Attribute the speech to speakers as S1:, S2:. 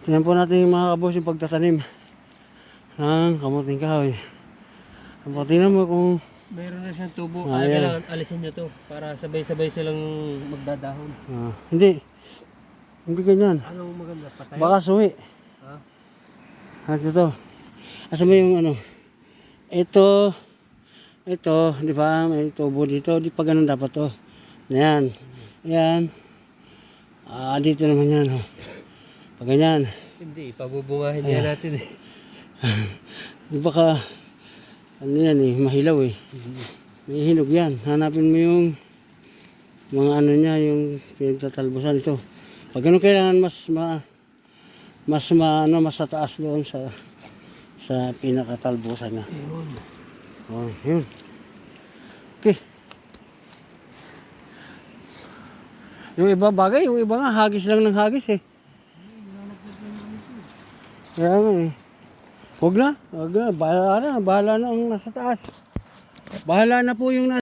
S1: Tingnan po natin yung mga kabos yung pagtatanim ng kamuting kahoy. Tingnan mo kung
S2: Mayroon na siyang tubo.
S1: Ayan.
S2: Kailangan alisin nyo to para sabay-sabay silang magdadahon.
S1: hindi ganyan.
S2: Anong maganda? Patay?
S1: Baka suwi.
S2: Ha?
S1: Ito. Asa mo yung ano? Ito, di ba? May tubo dito. Di pa ganun dapat to. Ayan. Ayan. Dito naman yan. Pag ganyan.
S2: Hindi, pabubungahin niya natin eh.
S1: Di ba ka, ano yan eh, mahilaw eh. May hinog yan. Hanapin mo yung mga ano niya, yung pinagtatalbusan ito. Pag ganun kailangan mas sa taas doon sa pinakatalbusan niya.
S2: Ayun.
S1: Yun. Okay. Yung iba bagay, yung iba nga hagis lang ng hagis eh. Kaya nga eh. Huwag na. Bahala na ang nasa taas. Bahala na po yung nasa